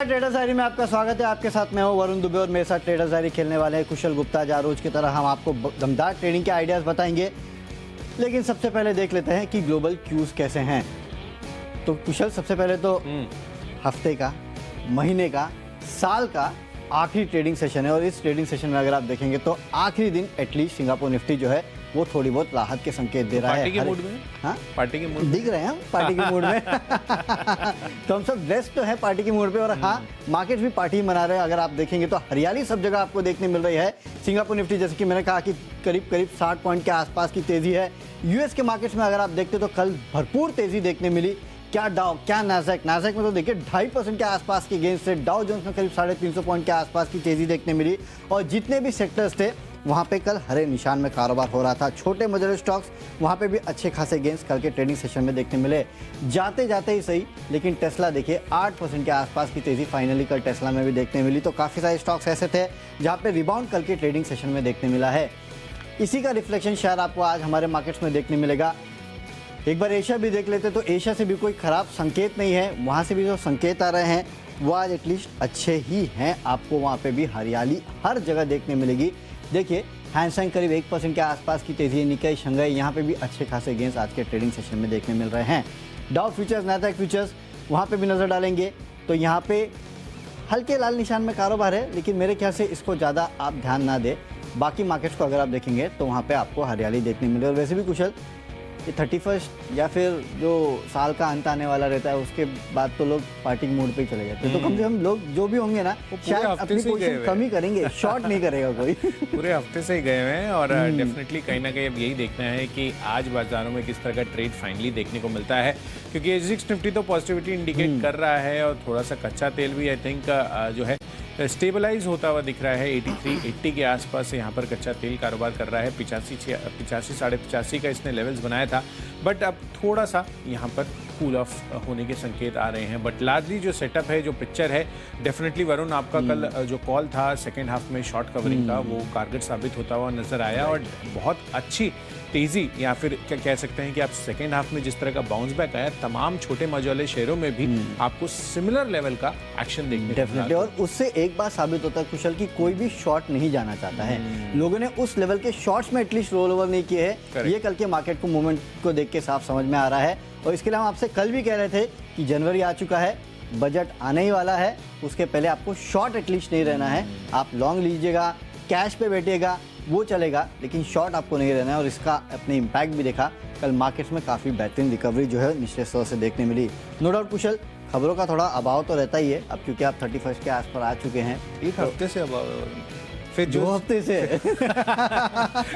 Traders diary में आपका स्वागत है। आपके साथ मैं हूं वरुण दुबे और मेरे साथ ट्रेडर्स डायरी खेलने वाले हैं कुशल गुप्ता। जा रोज की तरह हम आपको दमदार ट्रेडिंग के आइडियाज बताएंगे, लेकिन सबसे पहले देख लेते हैं कि ग्लोबल क्यूज कैसे हैं। तो कुशल, सबसे पहले तो हफ्ते का, महीने का, साल का आखिरी ट्रेडिंग सेशन है और इस ट्रेडिंग सेशन में अगर आप देखेंगे तो आखिरी दिन एटलीस्ट सिंगापुर निफ्टी जो है वो थोड़ी बहुत राहत के संकेत दे रहा है। पार्टी के मूड में? हाँ, पार्टी के मूड दिख रहे हैं हम पार्टी के मूड में। तो हम सब ड्रेस तो है पार्टी के मूड पे और हाँ, मार्केट भी पार्टी मना रहे हैं। अगर आप देखेंगे तो हरियाली सब जगह आपको देखने मिल रही है। सिंगापुर निफ्टी जैसे कि मैंने कहा कि करीब 60 पॉइंट के आसपास की तेजी है। यूएस के मार्केट्स में अगर आप देखते तो कल भरपूर तेजी देखने मिली। क्या डाउ, क्या नाज़ेक में तो देखिए 2.5% के आसपास की गेंस से, डाउ जोन्स में करीब 350 पॉइंट के आसपास की तेजी देखने मिली और जितने भी सेक्टर्स थे वहाँ पे कल हरे निशान में कारोबार हो रहा था। छोटे मजर स्टॉक्स वहाँ पे भी अच्छे खासे गेंस कल के ट्रेडिंग सेशन में देखने मिले। जाते जाते ही सही, लेकिन टेस्ला देखिए 8% के आसपास की तेजी फाइनली कल टेस्ला में भी देखने मिली। तो काफ़ी सारे स्टॉक्स ऐसे थे जहाँ पे रिबाउंड कल के ट्रेडिंग सेशन में देखने मिला है। इसी का रिफ्लेक्शन शायद आपको आज हमारे मार्केट्स में देखने मिलेगा। एक बार एशिया भी देख लेते तो एशिया से भी कोई ख़राब संकेत नहीं है। वहाँ से भी जो संकेत आ रहे हैं वो आज एटलीस्ट अच्छे ही हैं। आपको वहाँ पे भी हरियाली हर जगह देखने मिलेगी। देखिए हैंगसेंग करीब 1% के आसपास की तेजी, निकाई शंघाई यहाँ पे भी अच्छे खासे गेंस आज के ट्रेडिंग सेशन में देखने मिल रहे हैं। डाउ फ्यूचर्स, नैस्डैक फ्यूचर्स वहाँ पे भी नज़र डालेंगे तो यहाँ पे हल्के लाल निशान में कारोबार है, लेकिन मेरे ख्याल से इसको ज़्यादा आप ध्यान ना दें। बाकी मार्केट्स को अगर आप देखेंगे तो वहाँ पर आपको हरियाली देखने मिले। और वैसे भी कुशल, ये 31 या फिर जो साल का अंत आने वाला रहता है उसके बाद तो लोग पार्टी मूड पे ही चले जाते हैं। तो कम से कम लोग जो भी होंगे ना शायद अपनी पोजीशन कम ही करेंगे, शॉर्ट नहीं करेगा कोई। पूरे हफ्ते से ही गए हुए हैं और डेफिनेटली कहीं ना कहीं अब यही देखना है कि आज बाजारों में किस तरह का ट्रेड फाइनली देखने को मिलता है, क्योंकि एसजीएक्स निफ्टी तो पॉजिटिविटी इंडिकेट कर रहा है और थोड़ा सा कच्चा तेल भी आई थिंक जो है स्टेबलाइज होता हुआ दिख रहा है। 83-80 के आसपास यहाँ पर कच्चा तेल कारोबार कर रहा है। 85 साढ़े 85 का इसने लेवल्स बनाया था, बट अब थोड़ा सा यहाँ पर कूल ऑफ होने के संकेत आ रहे हैं। बट लार्जली जो सेटअप है, जो पिक्चर है, डेफिनेटली वरुण आपका कल जो कॉल था सेकेंड हाफ में शॉर्ट कवरिंग का, वो कारगर साबित होता हुआ नजर आया और बहुत अच्छी तेजी, या फिर क्या कह सकते हैं कि आप सेकेंड हाफ में जिस तरह का बाउंस बैक आया, तमाम छोटे मजे वाले शेयरों में भी आपको सिमिलर लेवल का एक्शन देखने को मिला। और उससे एक बात साबित होता है कुशल कि कोई भी शॉर्ट नहीं जाना चाहता है। लोगों ने उस लेवल के शॉर्ट्स में एटलीस्ट रोल ओवर नहीं किए हैं। ये कल के मार्केट को मूवमेंट को देख के साफ समझ में आ रहा है। और इसके लिए हम आपसे कल भी कह रहे थे कि जनवरी आ चुका है, बजट आने ही वाला है, उसके पहले आपको शॉर्ट एटलीस्ट नहीं रहना है। आप लॉन्ग लीजिएगा, कैश पे बैठिएगा, वो चलेगा, लेकिन शॉर्ट आपको नहीं रहना है। और इसका अपने इम्पैक्ट भी देखा कल मार्केट्स में। काफ़ी बेहतरीन रिकवरी जो है निचले स्तर से देखने मिली। नो डाउट कुशल, खबरों का थोड़ा अभाव तो रहता ही है अब, क्योंकि आप 31 के आस पर आ चुके हैं। एक हफ्ते से अभाव है, फिर 2 हफ्ते से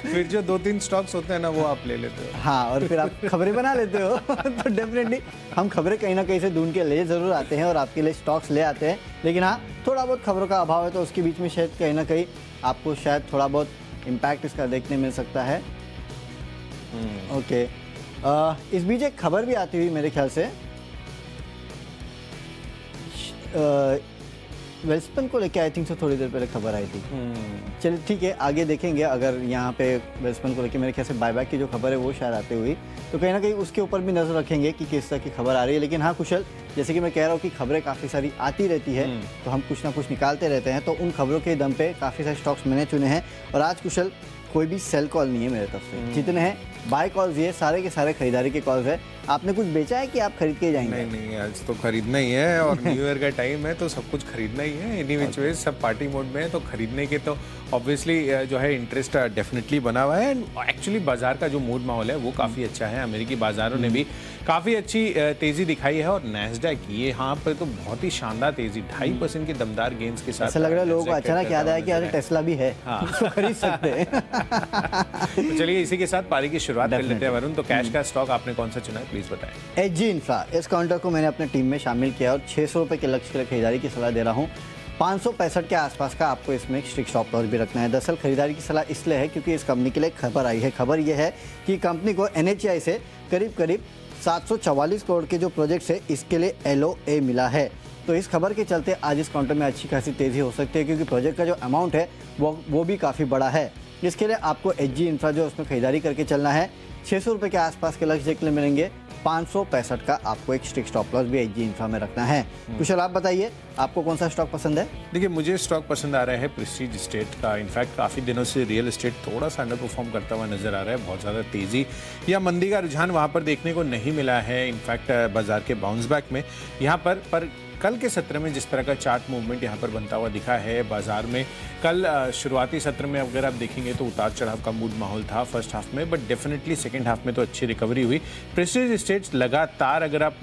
फिर जो 2-3 स्टॉक्स होते हैं ना वो आप ले लेते हो। हाँ, और फिर आप खबरें बना लेते हो। तो डेफिनेटली हम खबरें कहीं ना कहीं से ढूंढ के ले ज़रूर आते हैं और आपके लिए स्टॉक्स ले आते हैं, लेकिन हाँ, थोड़ा बहुत खबरों का अभाव है तो उसके बीच में शायद कहीं ना कहीं आपको शायद थोड़ा बहुत इम्पैक्ट इसका देखने मिल सकता है। ओके, इस बीच एक खबर भी आती हुई मेरे ख्याल से वेल्सपन को लेके आई थिंक से थोड़ी देर पहले खबर आई थी। चलिए ठीक है, आगे देखेंगे। अगर यहाँ पे वेल्सपन को लेके मेरे ख्याल से बायबैक की जो खबर है वो शायद आते हुई, तो कहीं ना कहीं उसके ऊपर भी नज़र रखेंगे कि किस तरह की खबर आ रही है। लेकिन हाँ कुशल, जैसे कि मैं कह रहा हूँ कि खबरें काफ़ी सारी आती रहती है, तो हम कुछ ना कुछ निकालते रहते हैं। तो उन खबरों के दम पे काफ़ी सारे स्टॉक्स मैंने चुने हैं और आज कुशल कोई भी सेल कॉल नहीं है मेरे तरफ से। जितने हैं बाय कॉल्स, ये सारे के सारे खरीदारी के कॉल्स है। आपने कुछ बेचा है कि आप खरीद के जाएंगे? नहीं, आज तो खरीदना ही है और न्यू ईयर का टाइम है तो सब कुछ खरीदना ही है। एनी विच वे सब पार्टी मोड में है, तो खरीदने के तो ऑब्वियसली जो है इंटरेस्ट डेफिनेटली बना हुआ है। एक्चुअली बाजार का जो मूड माहौल है वो काफ़ी अच्छा है। अमेरिकी बाजारों ने भी काफ़ी अच्छी तेज़ी दिखाई है और नैस्डैक ये यहाँ पर तो बहुत ही शानदार तेज़ी, 2.5% की दमदार गेंस के साथ। ऐसा लग रहा है लोगों को अचानक याद आया कि अरे टेस्ला भी है, तो खरीद सकते हैं। तो चलिए इसी के साथ पारी की शुरुआत कर लेते हैं वरुण। तो कैश का स्टॉक आपने कौन सा चुना है, प्लीज बताएं। एचजी इंफ्रा, इस काउंटर को मैंने अपने टीम में शामिल किया और 600 रुपये के लक्ष्य के लिए खरीदारी की सलाह दे रहा हूँ। 565 के आसपास का आपको इसमें एक स्ट्रिक्ट स्टॉप लॉस भी रखना है। दरअसल खरीदारी की सलाह इसलिए है क्योंकि इस कंपनी के लिए खबर आई है। खबर यह है कि कंपनी को एनएचआई से करीब 744 करोड़ के जो प्रोजेक्ट्स है इसके लिए एलओए मिला है। तो इस खबर के चलते आज इस काउंटर में अच्छी खासी तेज़ी हो सकती है, क्योंकि प्रोजेक्ट का जो अमाउंट है वो भी काफ़ी बड़ा है। इसके लिए आपको एचजी इंफ्रा जो उसमें खरीदारी करके चलना है। 600 रुपये के आसपास के लक्ष्य देखने मिलेंगे। 565 का आपको एक स्ट्रिक्ट स्टॉप लॉस भी एचजी इंफ्रा में रखना है। कुशल आप बताइए, आपको कौन सा स्टॉक पसंद है? देखिए, मुझे स्टॉक पसंद आ रहा है प्रेस्टीज एस्टेट का। इनफैक्ट काफ़ी दिनों से रियल एस्टेट थोड़ा सा अंडर परफॉर्म करता हुआ नजर आ रहा है। बहुत ज़्यादा तेज़ी या मंदी का रुझान वहाँ पर देखने को नहीं मिला है। इनफैक्ट बाजार के बाउंस बैक में यहाँ पर कल के सत्र में जिस तरह का चार्ट मूवमेंट यहाँ पर बनता हुआ दिखा है बाजार में, कल शुरुआती सत्र में अगर आप देखेंगे तो उतार चढ़ाव का मूड माहौल था फर्स्ट हाफ में, बट डेफिनेटली सेकंड हाफ में तो अच्छी रिकवरी हुई। प्रेस्टीज एस्टेट्स लगातार अगर आप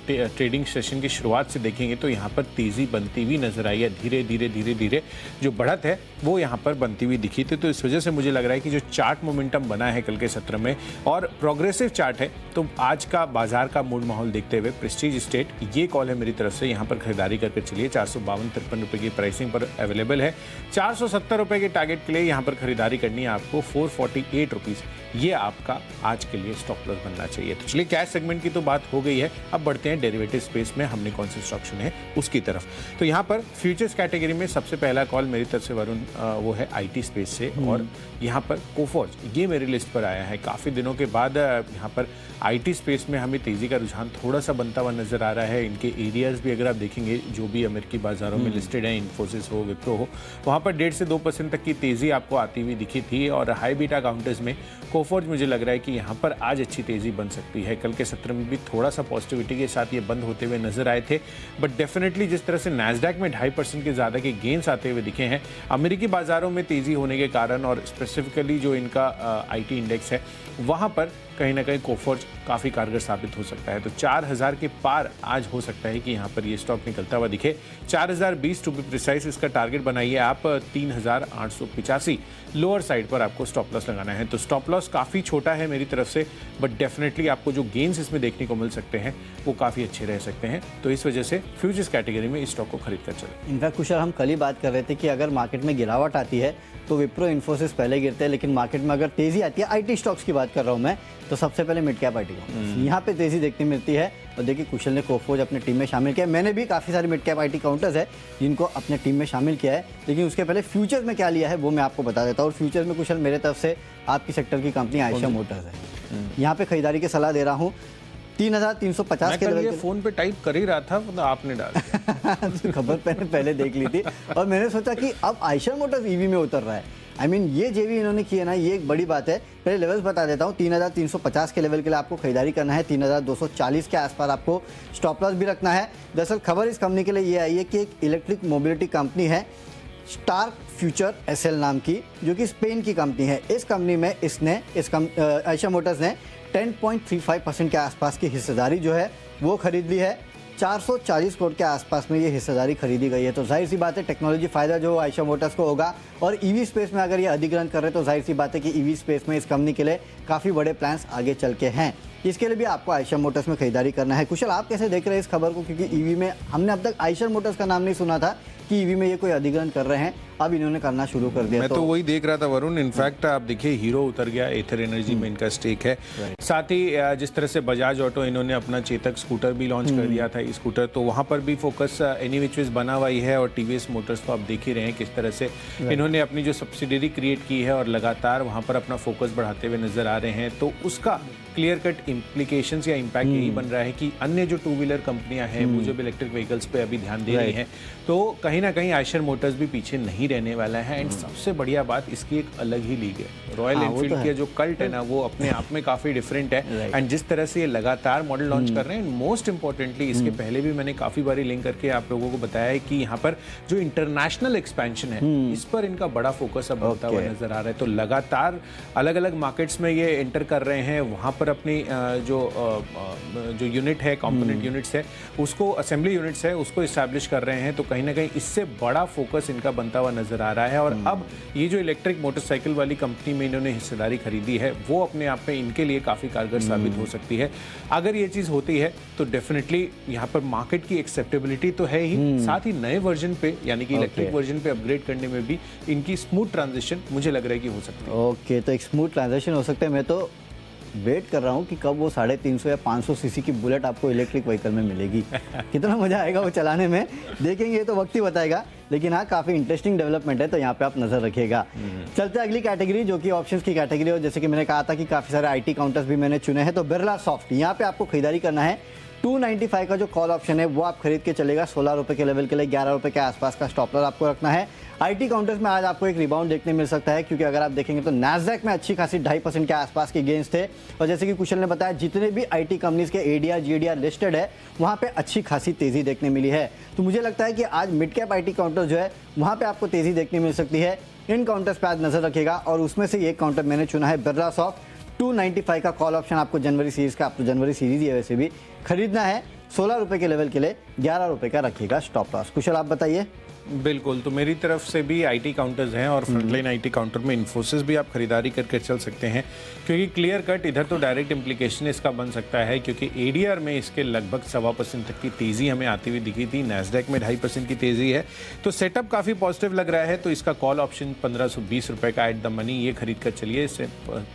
ट्रेडिंग सेशन की शुरुआत से देखेंगे तो यहाँ पर तेज़ी बनती हुई नजर आई है। धीरे धीरे जो बढ़त है वो यहाँ पर बनती हुई दिखी थी। तो इस वजह से मुझे लग रहा है कि जो चार्ट मोमेंटम बना है कल के सत्र में और प्रोग्रेसिव चार्ट है, तो आज का बाजार का मूड माहौल देखते हुए प्रेस्टीज एस्टेट ये कॉल है मेरी तरफ से, यहाँ पर खरीदारी करके चलिए। 452-53 रुपए की प्राइसिंग पर अवेलेबल है। 470 रुपए के टारगेट के लिए यहाँ पर खरीदारी करनी है आपको। 448 रुपीज़ ये आपका आज के लिए स्टॉप लॉस बनना चाहिए। तो चलिए, कैश सेगमेंट की तो बात हो गई है, अब बढ़ते हैं डेरिवेटिव स्पेस में हमने कौन से स्टॉक चुने हैं उसकी तरफ। तो यहाँ पर फ्यूचर्स कैटेगरी में सबसे पहला कॉल मेरी तरफ से वरुण वो है आईटी स्पेस से, और यहाँ पर कोफॉर्ज ये मेरी लिस्ट पर आया है। काफ़ी दिनों के बाद यहाँ पर आईटी स्पेस में हमें तेज़ी का रुझान थोड़ा सा बनता हुआ नजर आ रहा है। इनके एरियाज भी अगर आप देखेंगे जो भी अमेरिकी बाजारों में लिस्टेड है, इन्फोसिस हो, विप्रो हो, वहाँ पर 1.5 से 2% तक की तेज़ी आपको आती हुई दिखी थी। और हाई बीटा काउंटर्स में कोफॉर्ज मुझे लग रहा है कि यहाँ पर आज अच्छी तेज़ी बन सकती है। कल के सत्र में भी थोड़ा सा पॉजिटिविटी के साथ ये बंद होते हुए नजर आए थे, बट डेफिनेटली जिस तरह से नैस्डैक में 2.5% के ज़्यादा के गेन्स आते हुए दिखे हैं अमेरिकी बाजारों में तेज़ी होने के कारण, और स्पेसिफिकली जो इनका आईटी इंडेक्स है वहाँ पर कहीं ना कहीं कोफॉर्ज काफ़ी कारगर साबित हो सकता है। तो 4000 के पार आज हो सकता है कि यहाँ पर ये स्टॉक निकलता हुआ दिखे। 4020 टू बी प्रिसाइज इसका टारगेट बनाइए आप। 3885 लोअर साइड पर आपको स्टॉप लॉस लगाना है। तो स्टॉप लॉस काफ़ी छोटा है मेरी तरफ से, बट डेफिनेटली आपको जो गेन्स इसमें देखने को मिल सकते हैं वो काफ़ी अच्छे रह सकते हैं। तो इस वजह से फ्यूचर्स कैटेगरी में इस स्टॉक को खरीद कर चले। इनफैक्ट कुशल, हम कल ही बात कर रहे थे कि अगर मार्केट में गिरावट आती है तो विप्रो, इन्फोसिस पहले गिरते हैं, लेकिन मार्केट में अगर तेज़ी आती है, आईटी स्टॉक्स की बात कर रहा हूँ मैं, तो सबसे पहले मिड कैप आईटी काउंटर्स यहाँ पे तेज़ी देखने मिलती है। और देखिए, कुशल ने कोफॉर्ज अपने टीम में शामिल किया। मैंने भी काफ़ी सारे मिड कैप आईटी काउंटर्स है जिनको अपने टीम में शामिल किया है, लेकिन उसके पहले फ्यूचर्स में क्या लिया है वो मैं आपको बता देता हूँ। और फ्यूचर्स में कुशल मेरे तरफ से आपकी सेक्टर की कंपनी आयशा मोटर्स है, यहाँ पे खरीदारी की सलाह दे रहा हूँ। 3350 के लेवल फोन पे टाइप कर ही रहा था, मतलब आपने डाल दिया। खबर मैंने पहले देख ली थी और मैंने सोचा कि अब आयशा मोटर्स ईवी में उतर रहा है। ये जेवी इन्होंने की है ना, ये एक बड़ी बात है। पहले लेवल्स बता देता हूँ। 3350 के लेवल के लिए आपको खरीदारी करना है। 3240 के आसपास आपको स्टॉप लॉस भी रखना है। दरअसल खबर इस कंपनी के लिए ये आई है कि एक इलेक्ट्रिक मोबिलिटी कंपनी है स्टार्क फ्यूचर एसएल नाम की, जो कि स्पेन की कंपनी है। इस कंपनी में आयशा मोटर्स ने 10.35% के आसपास की हिस्सेदारी जो है वो खरीद ली है। 440 करोड़ के आसपास में ये हिस्सेदारी खरीदी गई है। तो जाहिर सी बात है टेक्नोलॉजी फायदा जो आयशा मोटर्स को होगा। और ईवी स्पेस में अगर ये अधिग्रहण कर रहे हैं तो जाहिर सी बात है कि ईवी स्पेस में इस कंपनी के लिए काफ़ी बड़े प्लान्स आगे चल के हैं। इसके लिए भी आपको आयशा मोटर्स में खरीदारी करना है। कुशल, आप कैसे देख रहे हैं इस खबर को? क्योंकि ईवी में हमने अब तक आयशा मोटर्स का नाम नहीं सुना था कि ईवी में ये कोई अधिग्रहण कर रहे हैं, अब इन्होंने करना शुरू कर दिया। मैं तो वही देख रहा था वरुण। इनफैक्ट आप देखिए, हीरो उतर गया, एथर एनर्जी में इनका स्टेक है। साथ ही जिस तरह से बजाज ऑटो इन्होंने अपना चेतक स्कूटर भी लॉन्च कर दिया था, स्कूटर, तो वहां पर भी फोकस एनी विच वेज बना हुआ ही है। और टीवीएस मोटर्स तो आप देख ही रहे हैं किस तरह से इन्होंने अपनी जो सब्सिडरी क्रिएट की है और लगातार वहां पर अपना फोकस बढ़ाते हुए नजर आ रहे हैं। तो उसका क्लियर कट इम्प्लीकेशंस या इम्पैक्ट यही बन रहा है कि अन्य जो टू व्हीलर कंपनियां हैं वो जब इलेक्ट्रिक व्हीकल्स पे अभी ध्यान दे रही हैं, तो कहीं ना कहीं आयशर मोटर्स भी पीछे नहीं रहने वाला है। एंड सबसे बढ़िया बात, इसकी एक अलग ही लीग है। रॉयल एनफील्ड के जो कल्ट है ना, वो अपने आप में काफी डिफरेंट है। एंड जिस तरह से ये लगातार मॉडल लॉन्च कर रहे हैं, मोस्ट इंपॉर्टेंटली इसके पहले भी मैंने काफी बारी लिंक करके आप लोगों को बताया है कि यहाँ पर जो इंटरनेशनल एक्सपेंशन है, इस पर इनका बड़ा फोकस अब होता हुआ नजर आ रहा है। तो लगातार अलग अलग मार्केट्स में ये एंटर कर रहे हैं। वहां पर अपनी जो यूनिट है, कंपोनेंट यूनिट्स है, उसको असेंबली यूनिट्स है, उसको इस्टेब्लिश कर रहे हैं। तो कहीं ना कहीं इससे बड़ा फोकस इनका बनता हुआ नजर आ रहा है। और अब ये जो इलेक्ट्रिक मोटरसाइकिल वाली कंपनी में इन्होंने हिस्सेदारी खरीदी है, वो अपने आप में इनके लिए काफी कारगर साबित हो सकती है। अगर ये चीज होती है तो डेफिनेटली यहाँ पर मार्केट की एक्सेप्टेबिलिटी तो है ही, साथ ही नए वर्जन पे यानी कि इलेक्ट्रिक वर्जन पे अपग्रेड करने में भी इनकी स्मूथ ट्रांजिशन मुझे लग रहा है कि हो सकती है। ओके, तो एक स्मूथ ट्रांजिशन हो सकता है। मैं तो वेट कर रहा हूँ कि कब वो 350 या 500 सीसी की बुलेट आपको इलेक्ट्रिक व्हीकल में मिलेगी। कितना मजा आएगा वो चलाने में, देखेंगे, तो वक्त ही बताएगा। लेकिन हाँ काफ़ी इंटरेस्टिंग डेवलपमेंट है, तो यहाँ पे आप नजर रखिएगा। चलते अगली कैटेगरी जो कि ऑप्शंस की कैटेगरी हो। जैसे कि मैंने कहा था कि काफ़ी सारे IT काउंटर्स भी मैंने चुने हैं, तो बिरला सॉफ्ट यहाँ पे आपको खरीदारी करना है। 295 का जो कॉल ऑप्शन है वो आप खरीद के चलेगा 16 रुपए के लेवल के लिए, 11 रुपए के आसपास का स्टॉप लॉस आपको रखना है। IT काउंटर्स में आज आपको एक रिबाउंड देखने मिल सकता है, क्योंकि अगर आप देखेंगे तो नैस्डैक में अच्छी खासी 2.5% के आसपास के गेंस थे। और जैसे कि कुशल ने बताया, जितने भी IT कंपनीज के ADR GDR लिस्टेड है वहाँ पे अच्छी खासी तेजी देखने मिली है। तो मुझे लगता है कि आज मिड कैप IT काउंटर जो है वहाँ पे आपको तेजी देखने मिल सकती है। इन काउंटर्स पे आज नजर रखिएगा, और उसमें से एक काउंटर मैंने चुना है बिरला सॉफ्ट। 295 का कॉल ऑप्शन आपको जनवरी सीरीज का, आपको जनवरी सीरीज ही है वैसे भी, खरीदना है 16 रुपए के लेवल के लिए, 11 रुपए का रखिएगा स्टॉप लॉस। कुशल आप बताइए। बिल्कुल, तो मेरी तरफ से भी IT काउंटर्स हैं और फ्रंटलाइन IT काउंटर में इन्फोसिस भी आप खरीदारी करके चल सकते हैं, क्योंकि क्लियर कट इधर तो डायरेक्ट इम्प्लीकेशन इसका बन सकता है, क्योंकि ADR में इसके लगभग 1.25% तक की तेज़ी हमें आती हुई दिखी थी। नैस्डैक में 2.5% की तेज़ी है, तो सेटअप काफ़ी पॉजिटिव लग रहा है। तो इसका कॉल ऑप्शन 1520 रुपये का एट द मनी ये खरीद कर चलिए, इससे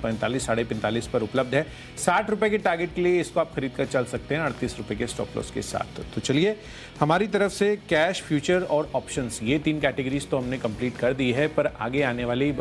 45 साढ़े 45 पर उपलब्ध है। 60 रुपये के टारगेट के लिए इसको आप खरीद कर चल सकते हैं 38 रुपये के स्टॉप लॉस के साथ। तो चलिए, हमारी तरफ से कैश, फ्यूचर और ऑप्शंस, ये 3 कैटेगरीज तो हमने कंप्लीट कर दी है, पर आगे आने वाली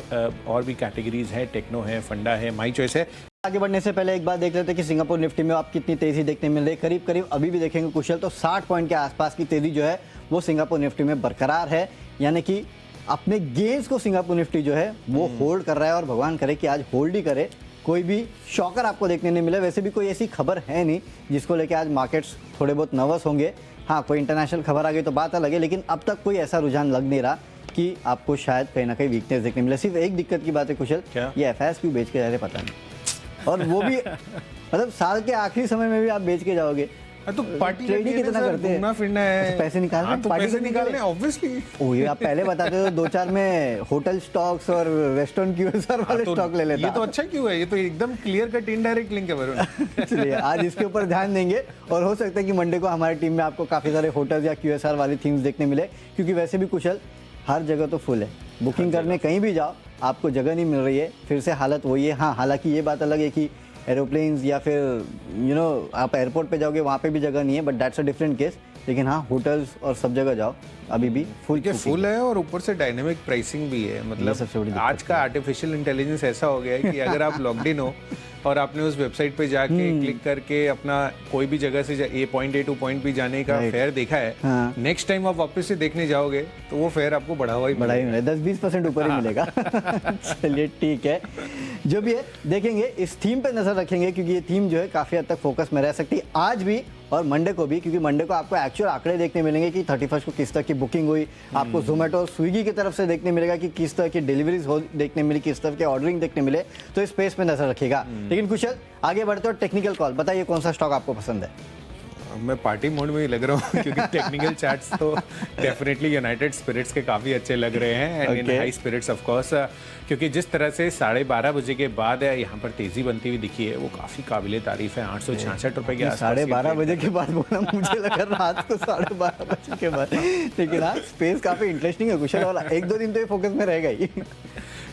और भी कैटेगरीज है, टेक्नो है, फंडा है, माई चॉइस है। आगे बढ़ने से पहले एक बात देख लेते हैं कि सिंगापुर निफ्टी में आप कितनी तेजी देखने मिल रही है। करीब करीब अभी भी देखेंगे कुशल तो 60 पॉइंट के आसपास की तेजी जो है वो सिंगापुर निफ्टी में बरकरार है, यानी कि अपने गेंस को सिंगापुर निफ्टी जो है वो होल्ड कर रहा है, और भगवान करे कि आज होल्ड ही करे, कोई भी शॉकर आपको देखने नहीं मिले। वैसे भी कोई ऐसी खबर है नहीं जिसको लेके आज मार्केट्स थोड़े बहुत नर्वस होंगे। हाँ, कोई इंटरनेशनल खबर आ गई तो बात अलग है, लेकिन अब तक कोई ऐसा रुझान लग नहीं रहा कि आपको शायद कहीं ना कहीं वीकनेस देखने मिले। सिर्फ एक दिक्कत की बात है कुशल, ये FIs क्यों बेच के जा रहे पता नहीं, और वो भी मतलब साल के आखिरी समय में भी आप बेच के जाओगे। तो पार्टी ट्रेडिंग कितना करते हैं, घूमना फिरना है, पैसे निकालना है, तो पार्टी पैसे करने के निकालने लिए। ऑब्वियसली। ओ ये आप पहले बताते तो 2-4 में होटल स्टॉक्स और वेस्टर्न QSR वाले स्टॉक ले लेता। ये तो अच्छा क्यों है, ये तो एकदम क्लियर कट इनडायरेक्ट लिंक है वरुण। चलिए आज इसके ऊपर ध्यान देंगे, और हो सकता है कि मंडे को हमारी टीम में आपको काफ़ी सारे होटल्स या QSR वाली थीम्स देखने मिले, क्योंकि वैसे भी कुशल हर जगह तो फुल है। बुकिंग करने कहीं भी जाओ आपको जगह नहीं मिल रही है, फिर से हालत वही है। हाँ, हालांकि ये बात अलग है कि एरोप्लेन्स या फिर आप एयरपोर्ट पे जाओगे वहाँ पे भी जगह नहीं है, but that's a different case. लेकिन हाँ, होटल्स और सब जगह जाओ अभी भी फुल है, और ऊपर से डायनेमिक प्राइसिंग भी है। मतलब आज का आर्टिफिशियल इंटेलिजेंस ऐसा हो गया है कि अगर आप लॉग्ड इन हो और आपने उस वेबसाइट पे जाके क्लिक करके अपना कोई भी जगह से A point A two point B जाने का फेयर देखा है, नेक्स्ट टाइम आप वापस से देखने जाओगे तो वो फेयर आपको बढ़ा हुआ ही मिलेगा, 10-20% ऊपर ही मिलेगा। चलिए ठीक है, जो भी है देखेंगे, इस थीम पे नजर रखेंगे, क्योंकि ये थीम जो है काफी हद तक फोकस में रह सकती है आज भी और मंडे को भी, क्योंकि मंडे को आपको एक्चुअल आंकड़े देखने मिलेंगे कि 31 को किस तरह की बुकिंग हुई, आपको जोमेटो और स्विगी की तरफ से देखने मिलेगा कि किस तरह की डिलीवरीज हो देखने मिली, किस तरह के ऑर्डरिंग देखने मिले। तो इस स्पेस पे नजर रखिएगा। लेकिन कुशल आगे बढ़ते हो, टेक्निकल कॉल बताइए कौन सा स्टॉक आपको पसंद है। मैं पार्टी मोड में ही लग रहा हूँ, क्योंकि टेक्निकल चार्ट्स तो डेफिनेटली यूनाइटेड स्पिरिट्स के काफ़ी अच्छे लग रहे हैं, and in high spirits of course, क्योंकि जिस तरह से 12:30 बजे के बाद यहाँ पर तेज़ी बनती हुई दिखी है वो काफ़ी काबिले तारीफ है। 866 रुपये के आसपास 12:30 बजे के बाद बोला, मुझे लगा रात को 12:30 बजे के बाद, लेकिन हाँ स्पेस काफ़ी इंटरेस्टिंग है कुशल, वाला 1-2 दिन तो ये फोकस में रहेगा ही।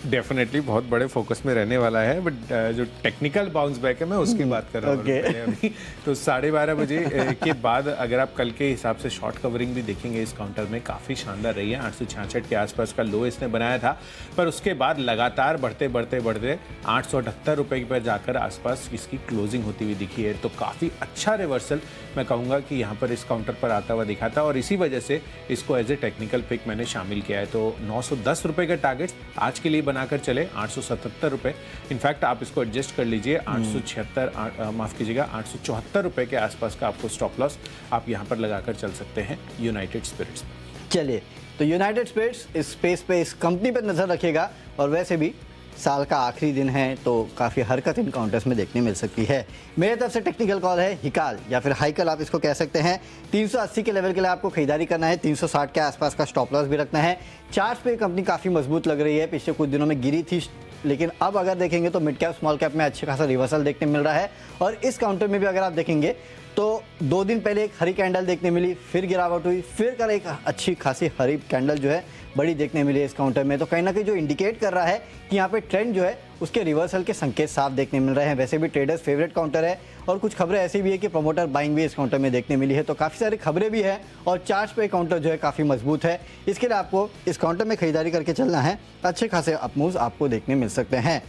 डेफिनेटली बहुत बड़े फोकस में रहने वाला है, बट जो टेक्निकल बाउंस बैक है मैं उसकी बात कर रहा हूँ पहले अभी। तो 12:30 बजे के बाद अगर आप कल के हिसाब से शॉर्ट कवरिंग भी देखेंगे इस काउंटर में काफ़ी शानदार रही है। 866 के आसपास का लो इसने बनाया था, पर उसके बाद लगातार बढ़ते 878 रुपये पर जाकर आसपास इसकी क्लोजिंग होती हुई दिखी है। तो काफ़ी अच्छा रिवर्सल मैं कहूँगा कि यहाँ पर इस काउंटर पर आता हुआ दिखा था, और इसी वजह से इसको एज ए टेक्निकल पिक मैंने शामिल किया है। तो 910 रुपये का टारगेट आज के लिए बनाकर चले, 877 रुपये। इनफैक्ट आप इसको एडजस्ट कर लीजिए, 876 माफ़ कीजिएगा 874 रुपये के आसपास का आपको स्टॉप लॉस आप यहाँ पर लगाकर चल सकते हैं यूनाइटेड स्पिरिट्स में। चलिए, तो यूनाइटेड स्पिरिट्स इस स्पेस पे, इस कंपनी पर नजर रखेगा, और वैसे भी साल का आखिरी दिन है तो काफ़ी हरकत इन काउंटर्स में देखने मिल सकती है। मेरे तरफ से टेक्निकल कॉल है हिकाल या फिर हाइकल आप इसको कह सकते हैं। 380 के लेवल के लिए आपको खरीदारी करना है, 360 के आसपास का स्टॉप लॉस भी रखना है। चार्ट्स पे कंपनी काफ़ी मजबूत लग रही है, पिछले कुछ दिनों में गिरी थी, लेकिन अब अगर देखेंगे तो मिड कैप स्मॉल कैप में अच्छे खासा रिवर्सल देखने मिल रहा है। और इस काउंटर में भी अगर आप देखेंगे तो 2 दिन पहले एक हरी कैंडल देखने मिली, फिर गिरावट हुई, फिर कर एक अच्छी खासी हरी कैंडल जो है बड़ी देखने मिली इस काउंटर में। तो कहीं ना कहीं जो इंडिकेट कर रहा है कि यहाँ पे ट्रेंड जो है उसके रिवर्सल के संकेत साफ देखने मिल रहे हैं। वैसे भी ट्रेडर्स फेवरेट काउंटर है और कुछ खबरें ऐसी भी है कि प्रमोटर बाइंग भी इस काउंटर में देखने मिली है। तो काफ़ी सारी खबरें भी है और चार्ट पे काउंटर जो है काफ़ी मजबूत है। इसके लिए आपको इस काउंटर में खरीदारी करके चलना है, अच्छे खासे अप मूव्स आपको देखने मिल सकते हैं।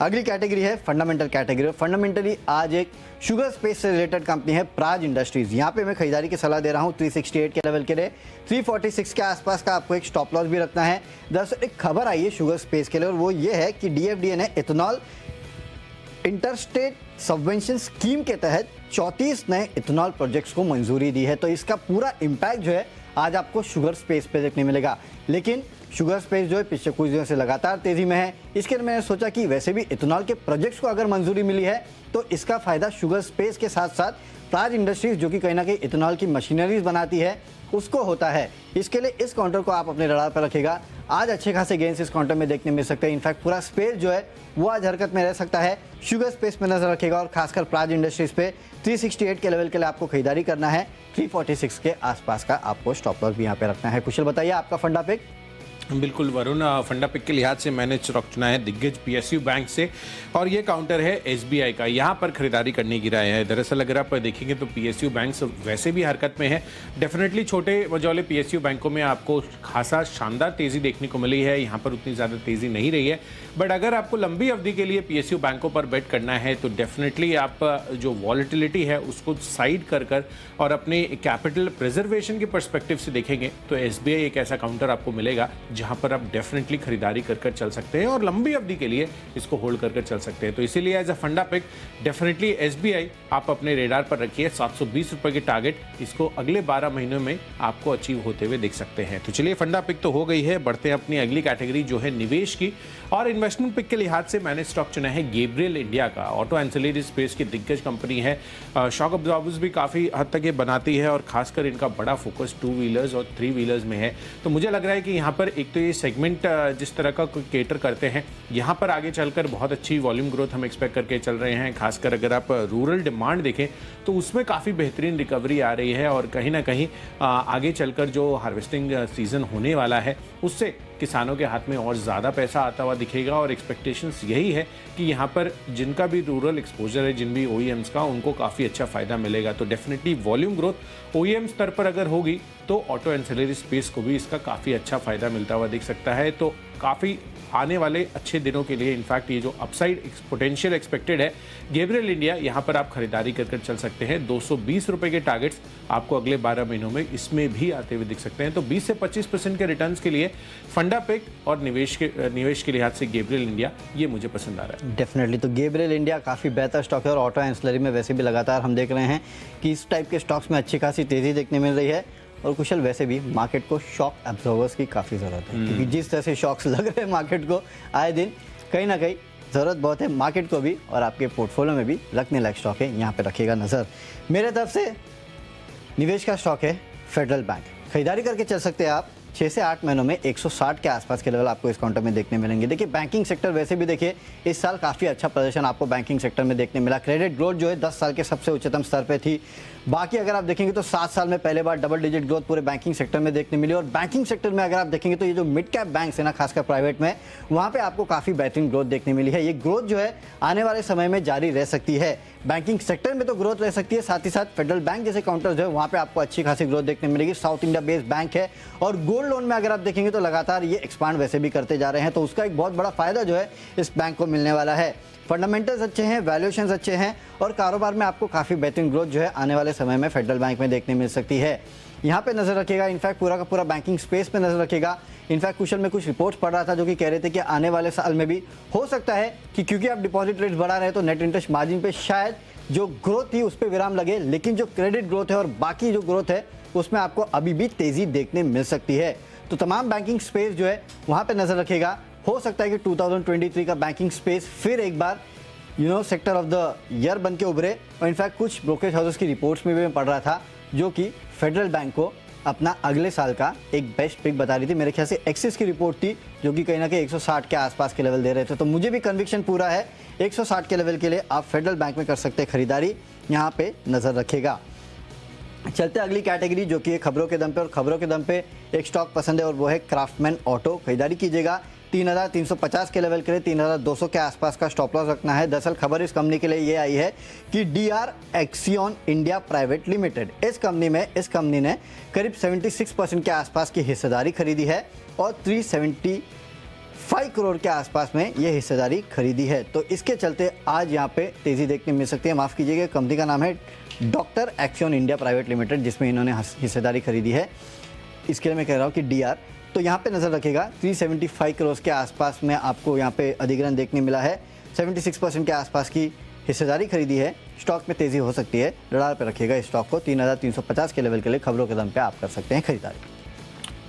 अगली कैटेगरी है फंडामेंटल कैटेगरी। फंडामेंटली आज एक शुगर स्पेस से रिलेटेड कंपनी है प्राज इंडस्ट्रीज। यहाँ पे मैं खरीदारी की सलाह दे रहा हूँ 368 के लेवल के लिए। 346 के आसपास का आपको एक स्टॉप लॉस भी रखना है। दरअसल एक खबर आई है शुगर स्पेस के लिए और वो ये है कि DFDA ने इथेनॉल इंटरस्टेट सबवेंशन स्कीम के तहत 34 नए इथेनॉल प्रोजेक्ट्स को मंजूरी दी है। तो इसका पूरा इम्पैक्ट जो है आज आपको शुगर स्पेस पे देखने मिलेगा। लेकिन शुगर स्पेस जो है पिछले कुछ दिनों से लगातार तेजी में है। इसके लिए मैंने सोचा कि वैसे भी इथेनॉल के प्रोजेक्ट्स को अगर मंजूरी मिली है तो इसका फायदा शुगर स्पेस के साथ साथ प्राज इंडस्ट्रीज जो कि कहीं ना कहीं इथेनॉल की मशीनरीज बनाती है उसको होता है। इसके लिए इस काउंटर को आप अपने रडार पर रखेगा। आज अच्छे खासे गेंस इस काउंटर में देखने मिल सकते हैं। इनफैक्ट पूरा स्पेस जो है वो आज हरकत में रह सकता है। शुगर स्पेस में नजर रखेगा और खासकर प्राज इंडस्ट्रीज पे 368 के लेवल के लिए आपको खरीदारी करना है। 346 के आसपास का आपको स्टॉप लॉस भी यहाँ पे रखना है। कुशल बताइए आपका फंडा पिक। बिल्कुल वरुण, फंडा पिक के लिहाज से मैंने स्टॉक चुना है दिग्गज PSU बैंक से और ये काउंटर है SBI का। यहाँ पर खरीदारी करने की राय है। दरअसल अगर आप देखेंगे तो PSU बैंक वैसे भी हरकत में है। डेफिनेटली छोटे मझौले PSU बैंकों में आपको खासा शानदार तेज़ी देखने को मिली है। यहाँ पर उतनी ज़्यादा तेज़ी नहीं रही है, बट अगर आपको लंबी अवधि के लिए PSU बैंकों पर बेट करना है तो डेफिनेटली आप जो वॉलेटिलिटी है उसको साइड कर और अपने कैपिटल प्रिजर्वेशन के पर्सपेक्टिव से देखेंगे तो SBI एक ऐसा काउंटर आपको मिलेगा जहां पर आप डेफिनेटली खरीदारी कर चल सकते हैं और लंबी अवधि के लिए इसको होल्ड कर चल सकते हैं। तो इसीलिए एज अ फंडा पिक डेफिनेटली SBI आप अपने रेडार पर रखिए। 720 रुपए के टारगेट इसको अगले 12 महीनों में आपको अचीव होते हुए देख सकते हैं। तो चलिए फंडा पिक तो हो गई है, बढ़ते हैं अपनी अगली कैटेगरी जो है निवेश की। और इन्वेस्टमेंट पिक के लिहाज से मैंने स्टॉक चुना है गैब्रियल इंडिया का। ऑटो एंसिलरी स्पेस की दिग्गज कंपनी है। शॉक अब्जॉर्बर्स भी काफ़ी हद तक ये बनाती है और खासकर इनका बड़ा फोकस 2 व्हीलर्स और 3 व्हीलर्स में है। तो मुझे लग रहा है कि यहाँ पर एक तो ये सेगमेंट जिस तरह का केटर करते हैं यहाँ पर आगे चलकर बहुत अच्छी वॉल्यूम ग्रोथ हम एक्सपेक्ट करके चल रहे हैं। खासकर अगर आप रूरल डिमांड देखें तो उसमें काफ़ी बेहतरीन रिकवरी आ रही है और कहीं ना कहीं आगे चलकर जो हार्वेस्टिंग सीजन होने वाला है उससे किसानों के हाथ में और ज़्यादा पैसा आता हुआ दिखेगा। और एक्सपेक्टेशंस यही है कि यहाँ पर जिनका भी रूरल एक्सपोजर है, जिन भी OEMs का, उनको काफ़ी अच्छा फ़ायदा मिलेगा। तो डेफिनेटली वॉल्यूम ग्रोथ OEM स्तर पर अगर होगी तो ऑटो एंसिलरी स्पेस को भी इसका काफ़ी अच्छा फ़ायदा मिलता हुआ दिख सकता है। तो काफ़ी आने वाले अच्छे दिनों के लिए इनफैक्ट ये जो अपसाइड पोटेंशियल एक्सपेक्टेड है गैब्रियल इंडिया, यहाँ पर आप खरीदारी कर चल सकते हैं। 220 रुपए के टारगेट्स आपको अगले 12 महीनों में इसमें भी आते हुए दिख सकते हैं। तो 20 से 25% के रिटर्न्स के लिए फंडा पिक और निवेश के लिहाज से गैब्रियल इंडिया ये मुझे पसंद आ रहा है। डेफिनेटली तो गैब्रियल इंडिया काफ़ी बेहतर स्टॉक है और ऑटो एंसिलरी में वैसे भी लगातार हम देख रहे हैं कि इस टाइप के स्टॉक्स में अच्छी खासी तेज़ी देखने मिल रही है। और कुशल वैसे भी मार्केट को शॉक एब्जॉर्वर्स की काफ़ी ज़रूरत है, क्योंकि जिस तरह से शॉक्स लग रहे हैं मार्केट को आए दिन, कहीं ना कहीं ज़रूरत बहुत है मार्केट को भी और आपके पोर्टफोलियो में भी रखने लायक स्टॉक है। यहाँ पे रखिएगा नज़र। मेरे तरफ से निवेश का स्टॉक है फेडरल बैंक। खरीदारी करके चल सकते हैं आप। 6 से 8 महीनों में 160 के आसपास के लेवल आपको इस काउंटर में देखने मिलेंगे। देखिए बैंकिंग सेक्टर वैसे भी देखिए इस साल काफ़ी अच्छा प्रदर्शन आपको बैंकिंग सेक्टर में देखने मिला। क्रेडिट ग्रोथ जो है 10 साल के सबसे उच्चतम स्तर पे थी। बाकी अगर आप देखेंगे तो 7 साल में पहले बार डबल डिजिट ग्रोथ पूरे बैंकिंग सेक्टर में देखने मिली। और बैंकिंग सेक्टर में अगर आप देखेंगे तो ये जो मिड कैप बैंक्स है ना, खासकर प्राइवेट में, वहाँ पे आपको काफ़ी बेहतरीन ग्रोथ देखने मिली है। ये ग्रोथ जो है आने वाले समय में जारी रह सकती है। बैंकिंग सेक्टर में तो ग्रोथ रह सकती है, साथ ही साथ फेडरल बैंक जैसे काउंटर जो है वहाँ पे आपको अच्छी खासी ग्रोथ देखने मिलेगी। साउथ इंडिया बेस्ड बैंक है और गोल्ड लोन में अगर आप देखेंगे तो लगातार ये एक्सपांड वैसे भी करते जा रहे हैं। तो उसका एक बहुत बड़ा फायदा जो है इस बैंक को मिलने वाला है। फंडामेंटल्स अच्छे हैं, वैल्यूएशंस अच्छे हैं और कारोबार में आपको काफ़ी बेहतरीन ग्रोथ जो है आने वाले समय में फेडरल बैंक में देखने मिल सकती है। यहाँ पे नजर रखिएगा। इनफैक्ट पूरा का पूरा बैंकिंग स्पेस पे नजर रखिएगा। इनफैक्ट कुशल में कुछ रिपोर्ट्स पढ़ रहा था जो कि कह रहे थे कि आने वाले साल में भी हो सकता है कि क्योंकि आप डिपॉजिट रेट्स बढ़ा रहे हैं तो नेट इंटरेस्ट मार्जिन पे शायद जो ग्रोथ थी उस पर विराम लगे, लेकिन जो क्रेडिट ग्रोथ है और बाकी जो ग्रोथ है उसमें आपको अभी भी तेजी देखने मिल सकती है। तो तमाम बैंकिंग स्पेस जो है वहाँ पे नजर रखिएगा। हो सकता है कि 2023 का बैंकिंग स्पेस फिर एक बार सेक्टर ऑफ द ईयर बन के उभरे। और इनफैक्ट कुछ ब्रोकरेज हाउसेस की रिपोर्ट्स में भी मैं पढ़ रहा था जो कि फेडरल बैंक को अपना अगले साल का एक बेस्ट पिक बता रही थी। मेरे ख्याल से एक्सिस की रिपोर्ट थी जो कि कहीं ना कहीं 160 के आसपास के लेवल दे रहे थे। तो मुझे भी कन्विक्शन पूरा है 160 के लेवल के लिए आप फेडरल बैंक में कर सकते हैं खरीदारी, यहाँ पे नजर रखिएगा। चलते अगली कैटेगरी जो कि है खबरों के दम पे, और खबरों के दम पे एक स्टॉक पसंद है और वो है क्राफ्टमैन ऑटो। खरीदारी कीजिएगा 3,350 के लेवल के लिए 3,200 के आसपास का स्टॉप लॉस रखना है। दरअसल खबर इस कंपनी के लिए ये आई है कि DR एक्सियन इंडिया प्राइवेट लिमिटेड, इस कंपनी ने करीब 76% के आसपास की हिस्सेदारी खरीदी है और 375 करोड़ के आसपास में ये हिस्सेदारी खरीदी है। तो इसके चलते आज यहाँ पे तेज़ी देखने मिल सकती है। माफ़ कीजिएगा, कंपनी का नाम है डॉक्टर एक्सियन इंडिया प्राइवेट लिमिटेड, जिसमें इन्होंने हिस्सेदारी खरीदी है। इसके लिए मैं कह रहा हूँ कि DR, तो यहाँ पे नज़र रखिएगा 375 करोड़ के आसपास में आपको यहाँ पे अधिग्रहण देखने मिला है। 76% के आसपास की हिस्सेदारी खरीदी है। स्टॉक में तेज़ी हो सकती है, रडार पे रखिएगा इस स्टॉक को। 3,350 के लेवल के लिए खबरों के दम पे आप कर सकते हैं खरीदारी।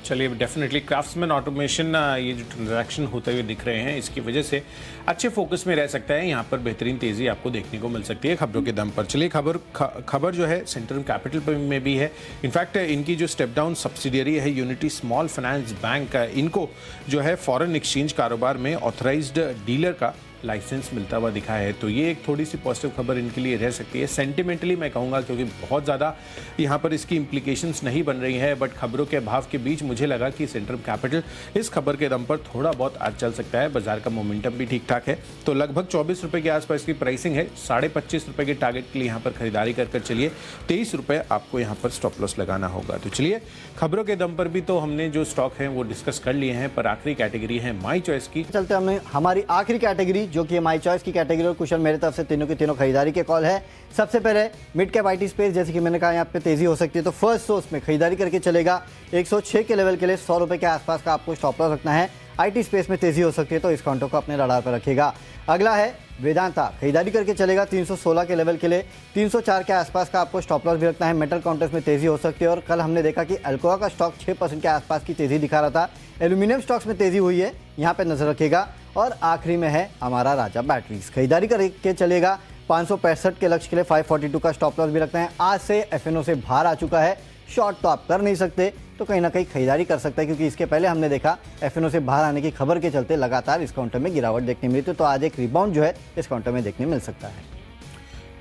चलिए, डेफिनेटली क्राफ्ट्समैन ऑटोमेशन ये जो ट्रांजैक्शन होते हुए दिख रहे हैं, इसकी वजह से अच्छे फोकस में रह सकता है। यहाँ पर बेहतरीन तेज़ी आपको देखने को मिल सकती है खबरों के दम पर। चलिए, खबर जो है सेंट्रल कैपिटल में भी है। इनफैक्ट इनकी जो स्टेप डाउन सब्सिडियरी है यूनिटी स्मॉल फाइनेंस बैंक, इनको जो है फॉरेन एक्सचेंज कारोबार में ऑथराइज्ड डीलर का लाइसेंस मिलता हुआ दिखा है। तो ये एक थोड़ी सी पॉजिटिव खबर इनके लिए रह सकती है सेंटिमेंटली, मैं कहूँगा, क्योंकि बहुत ज़्यादा यहाँ पर इसकी इम्प्लीकेशंस नहीं बन रही है। बट खबरों के अभाव के बीच मुझे लगा कि सेंट्रल कैपिटल इस खबर के दम पर थोड़ा बहुत आज चल सकता है। बाजार का मोमेंटम भी ठीक ठाक है। तो लगभग 24 रुपये के आसपास की प्राइसिंग है। 25.5 रुपये के टारगेट के लिए यहाँ पर खरीदारी कर चलिए। 23 रुपये आपको यहाँ पर स्टॉप लॉस लगाना होगा। तो चलिए, खबरों के दम पर भी तो हमने जो स्टॉक हैं वो डिस्कस कर लिए हैं, पर आखिरी कैटेगरी है माई चॉइस की। चलते हमने हमारी आखिरी कैटेगरी जो कि माई चॉइस की कैटेगरी, और कुशल मेरे तरफ से तीनों की तीनों खरीदारी के कॉल है। सबसे पहले मिड कैप IT स्पेस, जैसे कि मैंने कहा यहाँ पे तेजी हो सकती है, तो फर्स्ट सोर्स में खरीदारी करके चलेगा। 106 के लेवल के लिए 100 रुपये के आसपास का आपको स्टॉप लॉस रखना है। IT स्पेस में तेजी हो सकती है, तो इस काउंटर को अपने रडार पर रखिएगा। अगला है वेदांता, खरीदारी करके चलेगा 316 के लेवल के लिए 304 के आसपास का आपको स्टॉप लॉस भी रखना है। मेटल काउंटर्स में तेजी हो सकती है, और कल हमने देखा कि अल्कोआ का स्टॉक 6% के आसपास की तेजी दिखा रहा था। एल्यूमिनियम स्टॉक्स में तेजी हुई है, यहाँ पे नजर रखिएगा। और आखिरी में है हमारा राजा बैटरीज, खरीदारी करके चलेगा 565 के लक्ष्य के लिए 542 का स्टॉप लॉस भी रखना है। आज से FNO से बाहर आ चुका है, शॉर्ट तो आप कर नहीं सकते, तो कहीं ना कहीं खरीदारी कर सकता है, क्योंकि इसके पहले हमने देखा FNO से बाहर आने की खबर के चलते लगातार इस काउंटर में गिरावट देखने मिली थी। तो आज एक रिबाउंड जो है इस काउंटर में देखने मिल सकता है।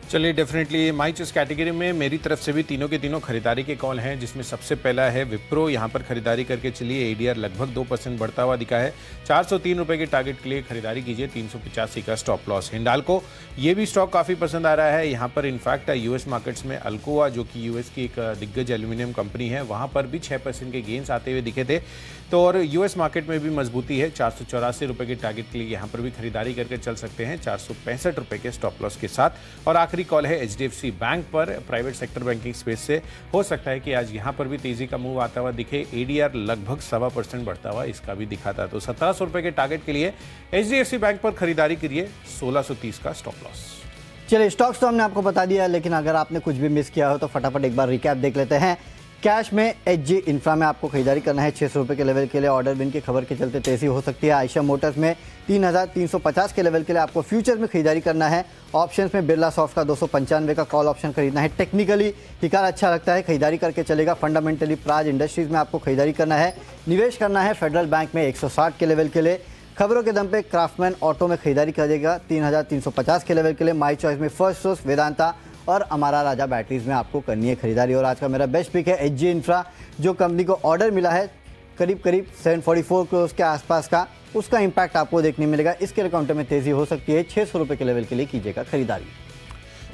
चलिए, डेफिनेटली माई चॉइस कैटेगरी में मेरी तरफ से भी तीनों के तीनों खरीदारी के कॉल हैं, जिसमें सबसे पहला है विप्रो। यहाँ पर खरीदारी करके चलिए। ADR लगभग 2% बढ़ता हुआ दिखा है। 403 रुपये के टारगेट के लिए खरीदारी कीजिए। 385 का स्टॉप लॉस। हिंडाल्को, ये भी स्टॉक काफ़ी पसंद आ रहा है। यहाँ पर इनफैक्ट US मार्केट्स में अल्कोआ, जो कि US की एक दिग्गज एल्यूमिनियम कंपनी है, वहाँ पर भी 6% के गेंस आते हुए दिखे थे। तो और US मार्केट में भी मजबूती है। 484 रुपये के टारगेट के लिए यहाँ पर भी खरीदारी करके चल सकते हैं 465 रुपये के स्टॉप लॉस के साथ। और आखिरी कॉल है HDFC बैंक पर। प्राइवेट सेक्टर बैंकिंग स्पेस से हो सकता है कि आज यहाँ पर भी तेजी का मूव आता हुआ दिखे। ADR लगभग 1.25% बढ़ता हुआ इसका भी दिखा था। तो 1700 रुपये के टारगेट के लिए HDFC बैंक पर खरीदारी करिए। 1630 का स्टॉप लॉस। चलिए, स्टॉक्स तो हमने आपको बता दिया, लेकिन अगर आपने कुछ भी मिस किया हो तो फटाफट एक बार रिकैप देख लेते हैं। कैश में HG इंफ्रा में आपको खरीदारी करना है 600 रुपये के लेवल के लिए। ऑर्डर विन की खबर के चलते तेजी हो सकती है। आयशा मोटर्स में 3,350 के लेवल के लिए आपको फ्यूचर्स में खरीदारी करना है। ऑप्शंस में बिरला सॉफ्ट का 295 का कॉल ऑप्शन खरीदना है। टेक्निकली हिकार अच्छा लगता है, खरीदारी करके चलेगा। फंडामेंटली प्राज इंडस्ट्रीज में आपको खरीदारी करना है। निवेश करना है फेडरल बैंक में 160 के लेवल के लिए। खबरों के दम पे क्राफ्टमैन ऑटो में खरीदारी करेगा 3,350 के लेवल के लिए। माई चॉइस में फर्स्ट सोर्स वेदांता और अमारा राजा बैटरीज में आपको करनी है खरीदारी। और आज का मेरा बेस्ट पिक है HG इंफ्रा, जो कंपनी को ऑर्डर मिला है करीब 744 करोड़ के आसपास का, उसका इम्पैक्ट आपको देखने मिलेगा। इसके काउंटर में तेजी हो सकती है। 600 रुपये के लेवल के लिए कीजिएगा खरीदारी।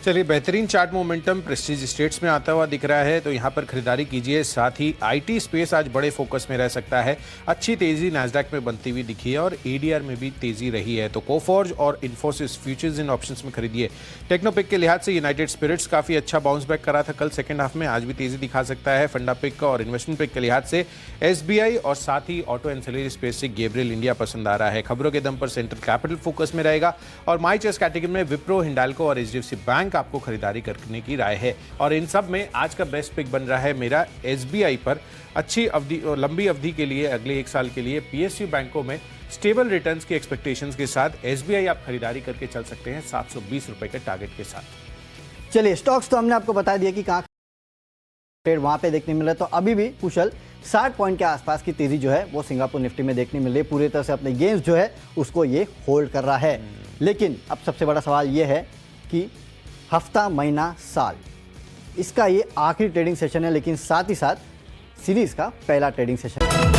चलिए, बेहतरीन चार्ट मोमेंटम प्रेस्टीज स्टेट्स में आता हुआ दिख रहा है, तो यहाँ पर खरीदारी कीजिए। साथ ही IT स्पेस आज बड़े फोकस में रह सकता है। अच्छी तेजी नैस्डैक में बनती हुई दिखी है और ADR में भी तेजी रही है। तो कोफॉर्ज और इन्फोसिस फ्यूचर्स इन ऑप्शंस में खरीदिए। टेक्नोपिक के लिहाज से यूनाइटेड स्पिरिट्स काफ़ी अच्छा बाउंस बैक करा था कल सेकंड हाफ में, आज भी तेजी दिखा सकता है। फंडा पिक और इन्वेस्टमेंट पिक के लिहाज से SBI और साथ ही ऑटो एंसिलरी स्पेस से गैब्रियल इंडिया पसंद आ रहा है। खबरों के दम पर सेंट्रल कैपिटल फोकस में रहेगा। और माई चॉइस कैटेगरी में विप्रो, हिंडाल्को और HDFC बैंक आपको खरीदारी करने की राय है। और इन सब में आज का बेस्ट पिक बन रहा है मेरा SBI पर। अच्छी अवधि और लंबी अवधि के लिए, अगले 1 साल के लिए PSU बैंकों में स्टेबल रिटर्न्स की एक्सपेक्टेशंस के साथ SBI आप खरीदारी करके चल सकते हैं 720 रुपए के टारगेट के साथ। चलिए, स्टॉक्स तो हमने आपको बता दिया कि कहाँ ट्रेड वहाँ पे देखने मिल रहा है। तो अभी भी कुशल 60 पॉइंट के आसपास की तेजी जो है वो सिंगापुर निफ्टी में देखने मिल रही है। पूरी तरह से अपने गेंस जो है उसको ये होल्ड कर रहा है। लेकिन अब सबसे बड़ा सवाल ये है कि हफ्ता, महीना, साल इसका ये आखिरी ट्रेडिंग सेशन है, लेकिन साथ ही साथ सीरीज का पहला ट्रेडिंग सेशन है।